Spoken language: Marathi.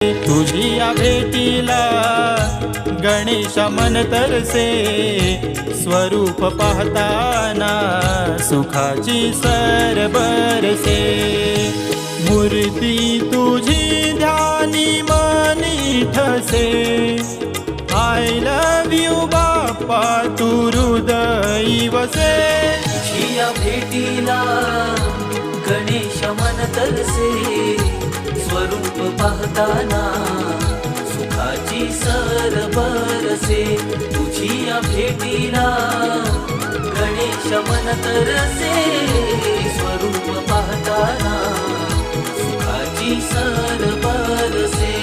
तुझी या भेटीला गणेश मन तरसे, स्वरूप पाहताना सुखाची सर बरसे। मूर्ती तुझी ध्यानी मनी ठसे, आय लव यू बाप्पा तू हृदयी वसे। तुझिया भेटीला गणेश मन तरसे, स्वरूप पाहताना सुखाची सर बरसे। तुझिया भेटीला गणेश मन तरसे, स्वरूप पाहताना सुखाची सर बरसे।